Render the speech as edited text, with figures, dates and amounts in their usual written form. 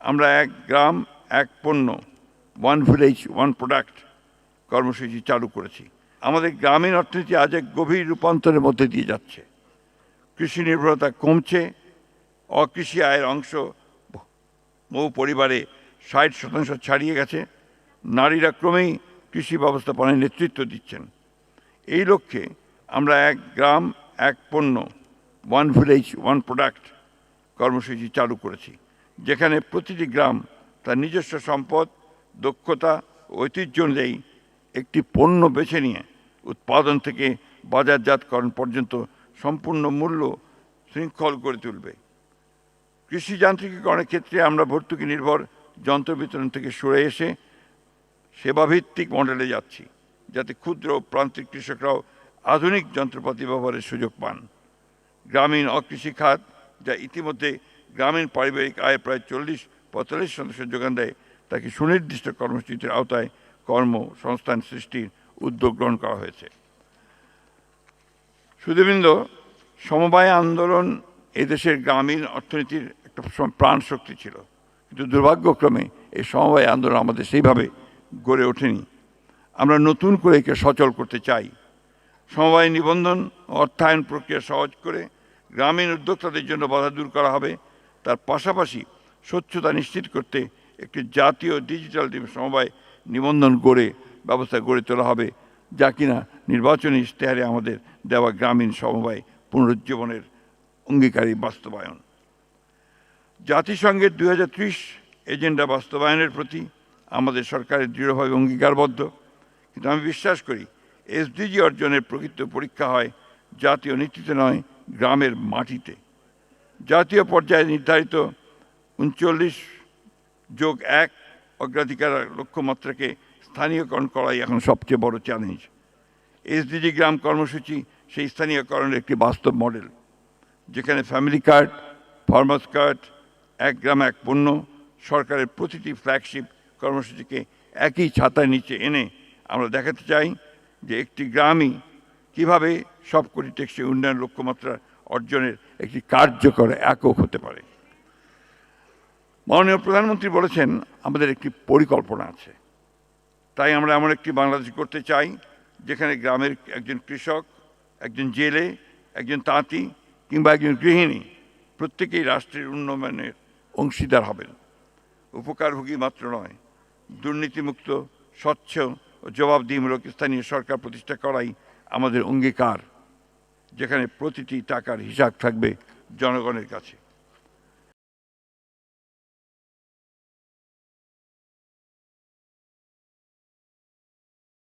আমরা এক গ্রাম এক পণ্য, ওয়ান ভিলেজ ওয়ান প্রোডাক্ট কর্মসূচি চালু করেছি। আমাদের গ্রামীণ অর্থনীতি আজ এক গভীর রূপান্তরের মধ্যে দিয়ে যাচ্ছে। কৃষি নির্ভরতা কমছে, অকৃষি আয়ের অংশ বহু পরিবারে 60% ছাড়িয়ে গেছে। নারীরা ক্রমেই কৃষি ব্যবস্থাপনায় নেতৃত্ব দিচ্ছেন। এই লক্ষ্যে আমরা এক গ্রাম এক পণ্য, ওয়ান ভিলেজ ওয়ান প্রোডাক্ট কর্মসূচি চালু করেছি, যেখানে প্রতিটি গ্রাম তার নিজস্ব সম্পদ, দক্ষতা ও ঐতিহ্য অনুযায়ী একটি পণ্য বেছে নিয়ে উৎপাদন থেকে বাজারজাতকরণ পর্যন্ত সম্পূর্ণ মূল্য শৃঙ্খল গড়ে তুলবে। কৃষি যান্ত্রিকীকরণের ক্ষেত্রে আমরা ভর্তুকি নির্ভর যন্ত্র বিতরণ থেকে সরে এসে সেবাভিত্তিক মডেলে যাচ্ছি, যাতে ক্ষুদ্র ও প্রান্তিক কৃষকরাও আধুনিক যন্ত্রপাতি ব্যবহারের সুযোগ পান। গ্রামীণ অকৃষি খাত, যা ইতিমধ্যে গ্রামীণ পারিবারিক আয় প্রায় 40-45% যোগান দেয়, তাকে সুনির্দিষ্ট কর্মসূচির আওতায় কর্মসংস্থান সৃষ্টির উদ্যোগ গ্রহণ করা হয়েছে। সুধীবৃন্দ, সমবায় আন্দোলন এদেশের গ্রামীণ অর্থনীতির একটা প্রাণ শক্তি ছিল, কিন্তু দুর্ভাগ্যক্রমে এই সমবায় আন্দোলন আমাদের সেইভাবে গড়ে ওঠেনি। আমরা নতুন করে একে সচল করতে চাই। সমবায় নিবন্ধন ও অর্থায়ন প্রক্রিয়া সহজ করে গ্রামীণ উদ্যোক্তাদের জন্য বাধা দূর করা হবে। তার পাশাপাশি স্বচ্ছতা নিশ্চিত করতে একটি জাতীয় ডিজিটাল সমবায় নিবন্ধন ব্যবস্থা গড়ে তোলা হবে, যা কিনা নির্বাচনী ইশতেহারে আমাদের দেওয়া গ্রামীণ সমবায় পুনরুজ্জীবনের অঙ্গীকারী বাস্তবায়ন। জাতিসংঘের 2030 এজেন্ডা বাস্তবায়নের প্রতি আমাদের সরকারের দৃঢ়ভাবে অঙ্গীকারবদ্ধ, কিন্তু আমি বিশ্বাস করি এসডিজি অর্জনের প্রকৃত পরীক্ষা হয় জাতীয় নীতিতে নয়, গ্রামের মাটিতে। জাতীয় পর্যায়ে নির্ধারিত 39+1 অগ্রাধিকার লক্ষ্যমাত্রাকে স্থানীয়করণ করাই এখন সবচেয়ে বড় চ্যালেঞ্জ। এসডিজি গ্রাম কর্মসূচি সেই স্থানীয়করণের একটি বাস্তব মডেল, যেখানে ফ্যামিলি কার্ড, ফার্মার্স কার্ড, এক গ্রাম এক পণ্য সরকারের প্রতিটি ফ্ল্যাগশিপ কর্মসূচিকে একই ছাতার নিচে এনে আমরা দেখাতে চাই যে একটি গ্রামই কীভাবে সবকটি টেকসই উন্নয়ন লক্ষ্যমাত্রা অর্জনের একটি কার্যকর একক হতে পারে। মাননীয় প্রধানমন্ত্রী বলেছেন আমাদের একটি পরিকল্পনা আছে, তাই আমরা এমন একটি বাংলাদেশ করতে চাই যেখানে গ্রামের একজন কৃষক, একজন জেলে, একজন তাঁতি কিংবা একজন গৃহিণী প্রত্যেকেই রাষ্ট্রের উন্নয়নের অংশীদার হবেন। উপকারভোগী মাত্র নয়, দুর্নীতিমুক্ত, স্বচ্ছ ও জবাবদিহিমূলক স্থানীয় সরকার প্রতিষ্ঠা করাই আমাদের অঙ্গীকার, যেখানে প্রতিটি টাকার হিসাব থাকবে জনগণের কাছে।